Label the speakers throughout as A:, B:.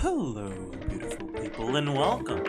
A: Hello, beautiful people, and welcome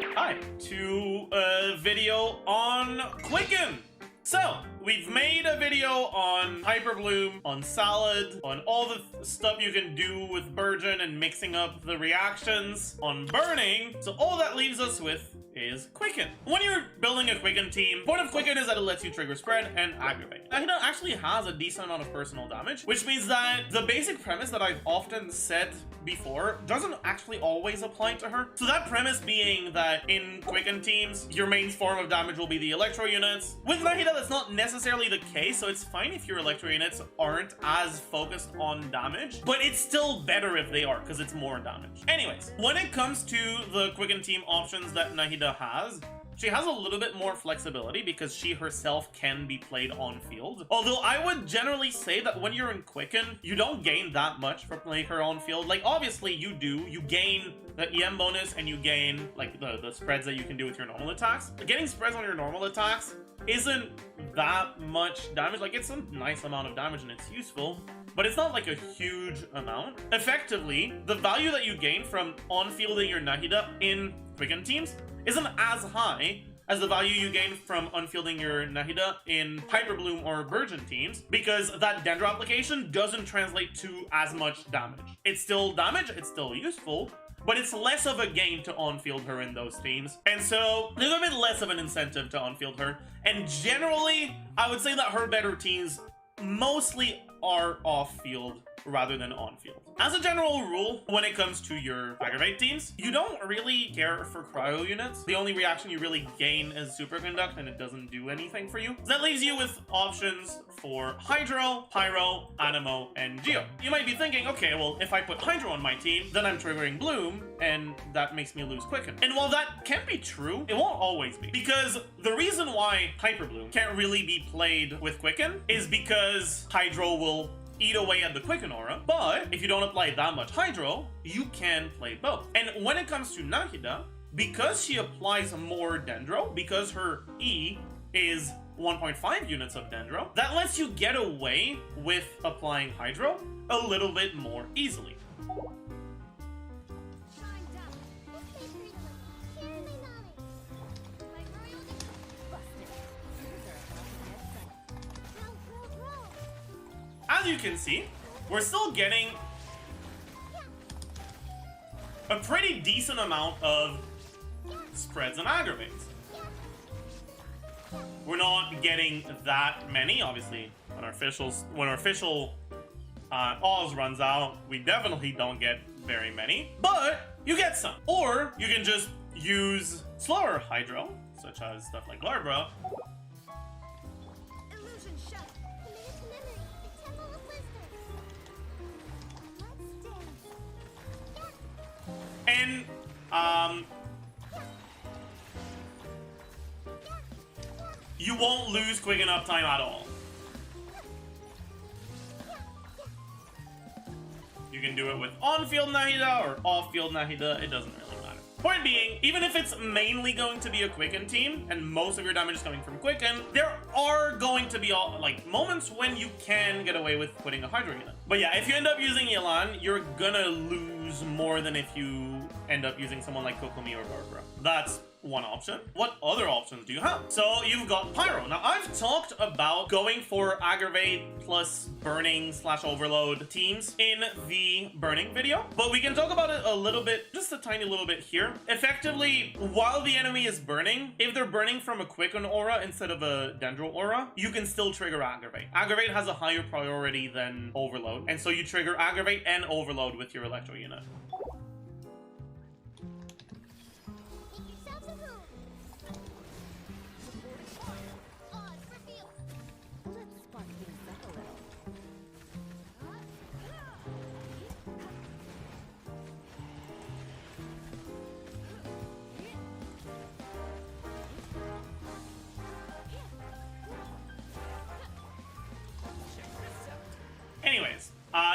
A: to a video on Quicken. So, we've made a video on Hyperbloom, on Salad, on all the stuff you can do with Burgeon and mixing up the reactions, on Burning. So all that leaves us with is Quicken. When you're building a Quicken team, point of Quicken is that it lets you trigger Spread and Aggravate. Nahida actually has a decent amount of personal damage, which means that the basic premise that I've often said before doesn't actually always apply to her. So that premise being that in Quicken teams, your main form of damage will be the Electro units. With Nahida, that's not necessarily the case, so it's fine if your Electro units aren't as focused on damage, but it's still better if they are, because it's more damage. Anyways, when it comes to the Quicken team options that Nahida has, she has a little bit more flexibility because she herself can be played on field. Although I would generally say that when you're in Quicken, you don't gain that much for playing her on field. Like, obviously you do. You gain the EM bonus and you gain like the spreads that you can do with your normal attacks. Getting spreads on your normal attacks isn't that much damage. Like, it's a nice amount of damage and it's useful, but it's not like a huge amount. Effectively, the value that you gain from on-fielding your Nahida in Quicken teams isn't as high as the value you gain from unfielding your Nahida in Hyperbloom or Burgeon teams, because that Dendro application doesn't translate to as much damage. It's still damage, it's still useful, but it's less of a gain to on-field her in those teams. And so there's a bit less of an incentive to on-field her. And generally, I would say that her better teams mostly are off-field rather than on-field. As a general rule, when it comes to your Aggravate teams, you don't really care for cryo units. The only reaction you really gain is Superconduct, and it doesn't do anything for you. So that leaves you with options for Hydro, Pyro, Anemo, and Geo. You might be thinking, okay, well, if I put Hydro on my team, then I'm triggering Bloom, and that makes me lose Quicken. And while that can be true, it won't always be. Because the reason why Hyperbloom can't really be played with Quicken is because Hydro will eat away at the Quicken aura, but if you don't apply that much Hydro, you can play both. And when it comes to Nahida, because she applies more Dendro, because her E is 1.5 units of Dendro, that lets you get away with applying Hydro a little bit more easily. As you can see, we're still getting a pretty decent amount of spreads and aggravates. We're not getting that many, obviously. When our official Oz runs out, we definitely don't get very many, but you get some. Or you can just use slower Hydro, such as stuff like Barbara. And, you won't lose Quicken uptime at all. You can do it with on-field Nahida or off-field Nahida, it doesn't really matter. Point being, even if it's mainly going to be a Quicken team, and most of your damage is coming from Quicken, there are going to be moments when you can get away with putting a Hydro unit. But yeah, if you end up using Yelan, you're gonna lose more than if you end up using someone like Kokomi or Barbara. That's one option. What other options do you have? So you've got Pyro. Now, I've talked about going for Aggravate plus Burning / Overload teams in the Burning video, but we can talk about it a little bit, just a tiny little bit here. Effectively, while the enemy is burning, if they're burning from a Quicken aura instead of a Dendro aura, you can still trigger Aggravate. Aggravate has a higher priority than Overload, and so you trigger Aggravate and Overload with your Electro unit. Anyways,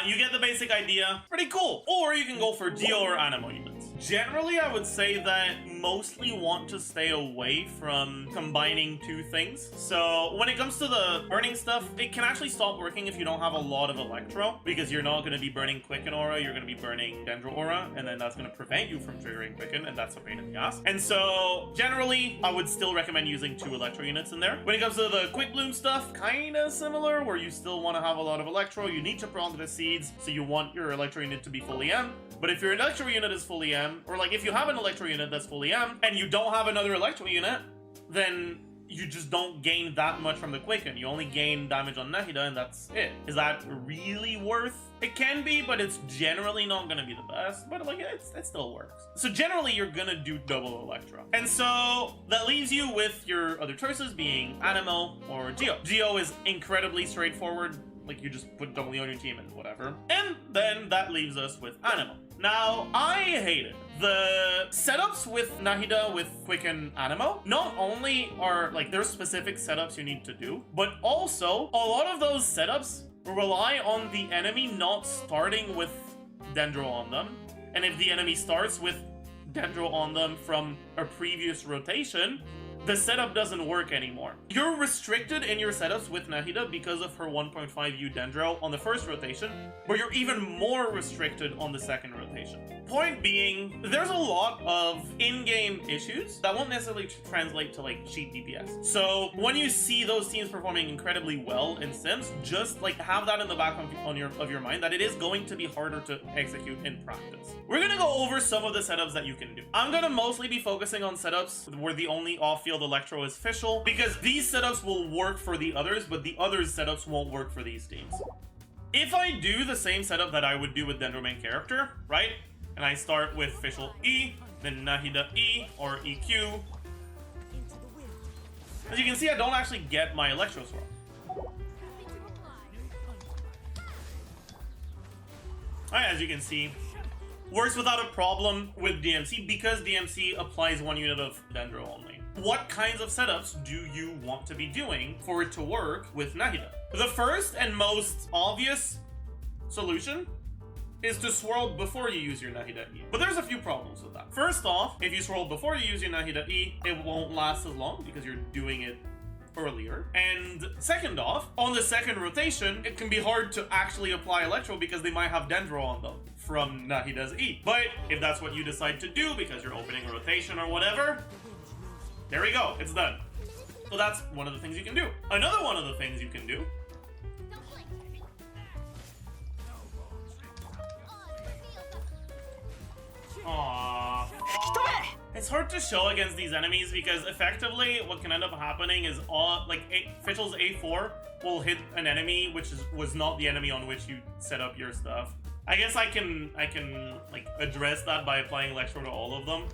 A: you get the basic idea. Pretty cool. Or you can go for Geo or Anemo units. generally I would say that mostly want to stay away from combining two things. So when it comes to the burning stuff, it can actually stop working if you don't have a lot of Electro, because you're not going to be burning Quicken Aura, you're going to be burning Dendro Aura, and then that's going to prevent you from triggering Quicken, and that's a pain in the ass. And so generally I would still recommend using 2 Electro units in there. When it comes to the Quickbloom stuff, kind of similar, where you still want to have a lot of Electro. You need to prompt the seeds, so you want your Electro unit to be fully M. But if your Electro unit is fully M, or like if you have an Electro unit that's fully M, and you don't have another Electro unit, then you just don't gain that much from the Quicken. You only gain damage on Nahida, and that's it. Is that really worth? It can be, but it's generally not gonna be the best. But like, it still works. So generally, you're gonna do double Electro. And so that leaves you with your other choices being Anemo or Geo. Geo is incredibly straightforward. Like, you just put W on your team and whatever. And then that leaves us with Anemo. Now, I hate it. The setups with Nahida, with Quicken Anemo, not only are, like, there's specific setups you need to do, but also, a lot of those setups rely on the enemy not starting with Dendro on them. And if the enemy starts with Dendro on them from a previous rotation, the setup doesn't work anymore. You're restricted in your setups with Nahida because of her 1.5U Dendro on the first rotation, but you're even more restricted on the second rotation. Point being, there's a lot of in-game issues that won't necessarily translate to like cheat DPS. So when you see those teams performing incredibly well in Sims, just like have that in the back of your mind that it is going to be harder to execute in practice. We're gonna go over some of the setups that you can do. I'm gonna mostly be focusing on setups where the only off-field Electro is Fischl, because these setups will work for the others, but the others' setups won't work for these teams. If I do the same setup that I would do with Dendro main character, right? And I start with Fischl E, then Nahida E or EQ. As you can see, I don't actually get my Electro Swirl. Alright, as you can see, works without a problem with DMC because DMC applies 1 unit of Dendro only. What kinds of setups do you want to be doing for it to work with Nahida? The first and most obvious solution is to swirl before you use your Nahida E. But there's a few problems with that. First off, if you swirl before you use your Nahida E, it won't last as long because you're doing it earlier. And second off, on the second rotation, it can be hard to actually apply Electro because they might have Dendro on them from Nahida's E. But if that's what you decide to do because you're opening a rotation or whatever, there we go, it's done. So that's one of the things you can do. Another one of the things you can do Aww. It's hard to show against these enemies because effectively what can end up happening is Fischl's A4 will hit an enemy which was not the enemy on which you set up your stuff. I guess I can like address that by applying Electro to all of them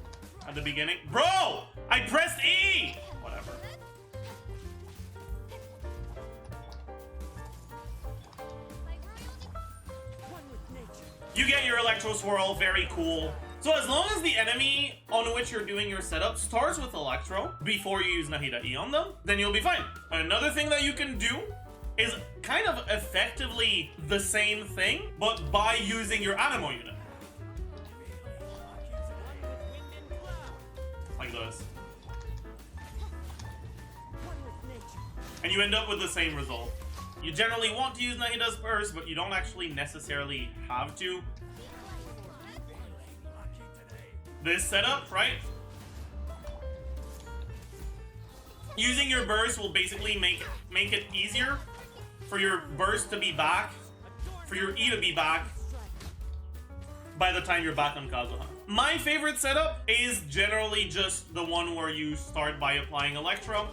A: at the beginning. Bro! I pressed E! Whatever. You get your Electro Swirl, very cool. So as long as the enemy on which you're doing your setup starts with Electro before you use Nahida E on them, then you'll be fine. Another thing that you can do is kind of effectively the same thing, but by using your Anemo unit. Like this. And you end up with the same result. You generally want to use Nahida's burst, but you don't actually necessarily have to. This setup, right? Using your burst will basically make it easier for your burst to be back, for your E to be back by the time you're back on Kazuha. My favorite setup is generally just the one where you start by applying Electro.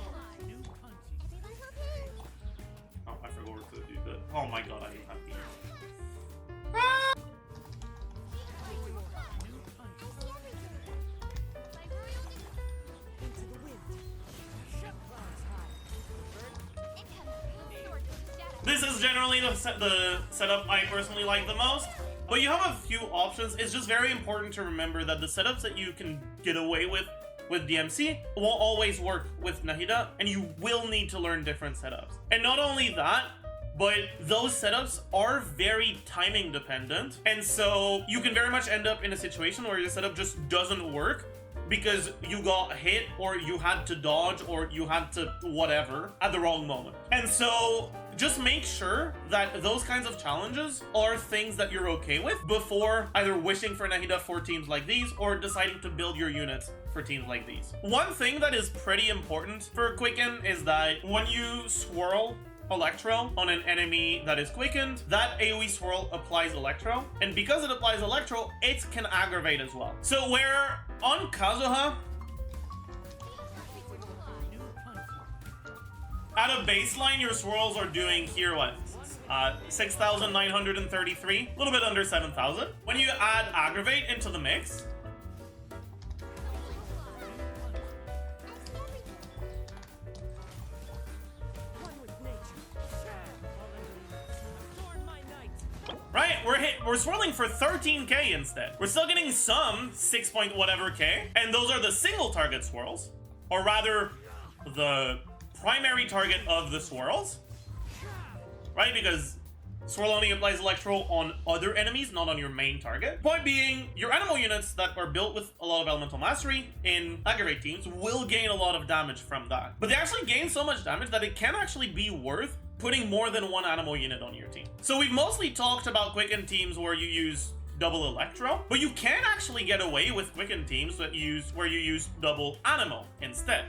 A: Oh, I forgot to do that. Oh my god, I hate that here. Ah! This is generally the setup I personally like the most, but you have a few options. It's just very important to remember that the setups that you can get away with DMC won't always work with Nahida, and you will need to learn different setups. And not only that, but those setups are very timing dependent, and so you can very much end up in a situation where your setup just doesn't work because you got hit or you had to dodge or you had to whatever at the wrong moment. And so just make sure that those kinds of challenges are things that you're okay with before either wishing for Nahida for teams like these or deciding to build your units for teams like these. One thing that is pretty important for Quicken is that when you swirl Electro on an enemy that is quickened, that AoE swirl applies Electro, and because it applies Electro, it can aggravate as well. So where on Kazuha, at a baseline, your swirls are doing here what? 6,933, a little bit under 7,000. When you add Aggravate into the mix, right, we're swirling for 13k instead. We're still getting some 6 point whatever k, and those are the single target swirls, or rather the primary target of the swirls, right? Because swirl only applies Electro on other enemies, not on your main target. Point being, your Anemo units that are built with a lot of elemental mastery in Aggravate teams will gain a lot of damage from that. But they actually gain so much damage that it can actually be worth putting more than one Anemo unit on your team. So we've mostly talked about Quicken teams where you use double Electro, but you can actually get away with Quicken teams that where you use double Anemo instead.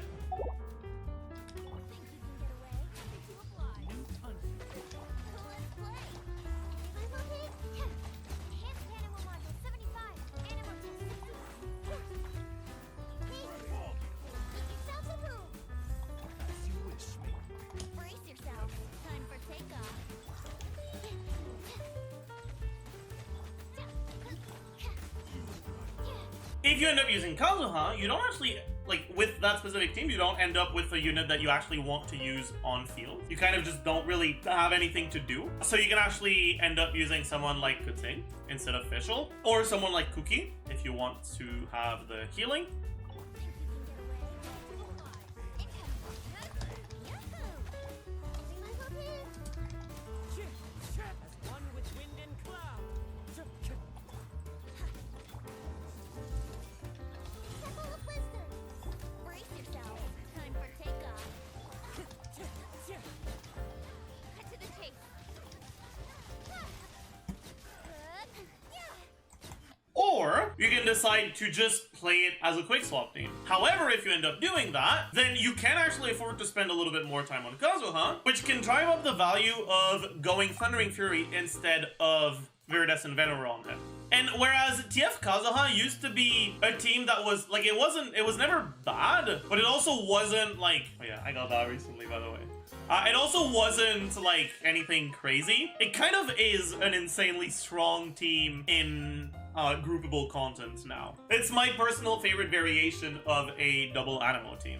A: If you end up using Kazuha, you don't actually, like, with that specific team, you don't end up with a unit that you actually want to use on field. You kind of just don't really have anything to do. So you can actually end up using someone like Kuting instead of Fischl, or someone like Kuki if you want to have the healing. Or you can decide to just play it as a quick swap team. However, if you end up doing that, then you can actually afford to spend a little bit more time on Kazuha, which can drive up the value of going Thundering Fury instead of Viridescent Venom on him. And whereas TF Kazuha used to be a team that was, like, it was never bad, but it also wasn't like, oh yeah, I got that recently, by the way. It also wasn't like anything crazy. It kind of is an insanely strong team in groupable content now. It's my personal favorite variation of a double Anemo team.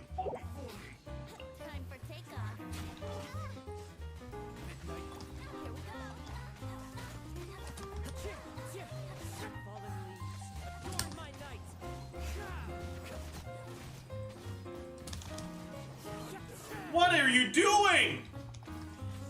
A: What are you doing?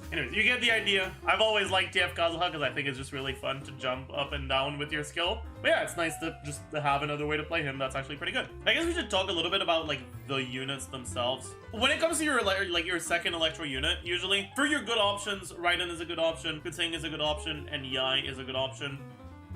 A: Anyways, you get the idea. I've always liked TF Kazuha because I think it's just really fun to jump up and down with your skill. But yeah, it's nice to just have another way to play him. That's actually pretty good. I guess we should talk a little bit about like the units themselves. When it comes to your like your second Electro unit, usually for your good options, Raiden is a good option, Kuting is a good option, and Yai is a good option.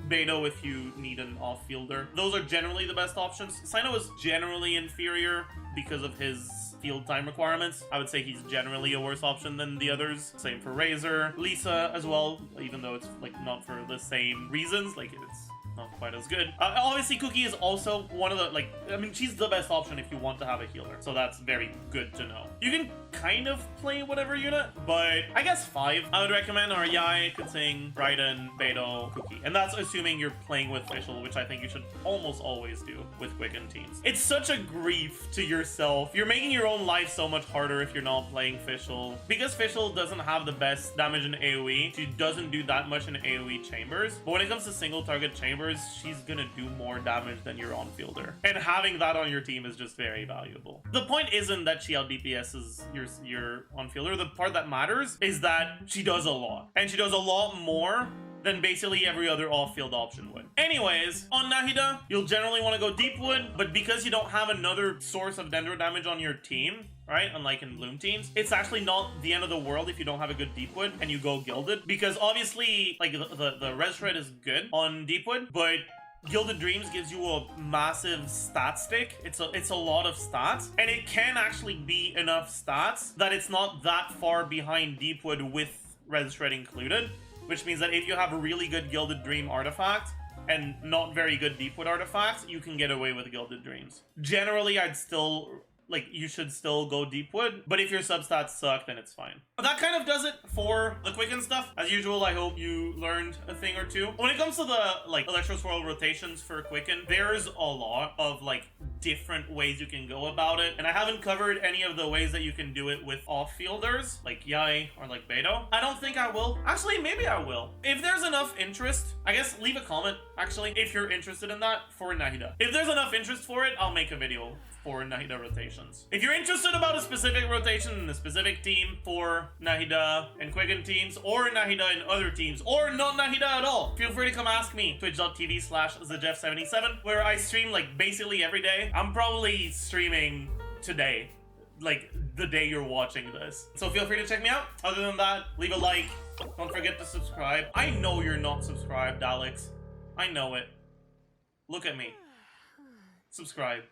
A: Beidou if you need an off-fielder. Those are generally the best options. Sino is generally inferior because of his field time requirements. I would say he's generally a worse option than the others. Same for Razor. Lisa as well, even though it's like not for the same reasons, like it's not quite as good. Obviously, Cookie is also one of the, like, I mean, she's the best option if you want to have a healer, so that's very good to know. You can kind of play whatever unit, but I guess 5 I would recommend are Yai, Kuting, Raiden, Beidou, Cookie. And that's assuming you're playing with Fischl, which I think you should almost always do with Quicken teams. It's such a grief to yourself. You're making your own life so much harder if you're not playing Fischl. Because Fischl doesn't have the best damage in AoE, she doesn't do that much in AoE chambers. But when it comes to single target chambers, matters, she's gonna do more damage than your on-fielder. And having that on your team is just very valuable. The point isn't that she out DPS's your on-fielder. The part that matters is that she does a lot. And she does a lot more than basically every other off-field option would. Anyways, on Nahida, you'll generally want to go Deepwood, but because you don't have another source of Dendro damage on your team, right, unlike in Bloom teams, it's actually not the end of the world if you don't have a good Deepwood and you go Gilded, because obviously, like, the res shred is good on Deepwood, but Gilded Dreams gives you a massive stat stick. It's a lot of stats, and it can actually be enough stats that it's not that far behind Deepwood with res shred included. Which means that if you have a really good Gilded Dream artifact and not very good Deepwood artifacts, you can get away with Gilded Dreams. Generally, I'd still, like, you should still go Deepwood, but if your substats suck, then it's fine. That kind of does it for the Quicken stuff. As usual, I hope you learned a thing or two. When it comes to the, like, Electro Swirl rotations for Quicken, there's a lot of, like, different ways you can go about it, and I haven't covered any of the ways that you can do it with off-fielders, like Yai or like Beto. I don't think I will. Actually, maybe I will. If there's enough interest, I guess leave a comment, actually, if you're interested in that for Nahida. If there's enough interest for it, I'll make a video for Nahida rotations. If you're interested about a specific rotation in a specific team for Nahida and Quicken teams, or Nahida and other teams, or not Nahida at all, feel free to come ask me. Twitch.tv/TheJeff77, where I stream like basically every day. I'm probably streaming today, like the day you're watching this. So feel free to check me out. Other than that, leave a like. Don't forget to subscribe. I know you're not subscribed, Alex. I know it. Look at me. Subscribe.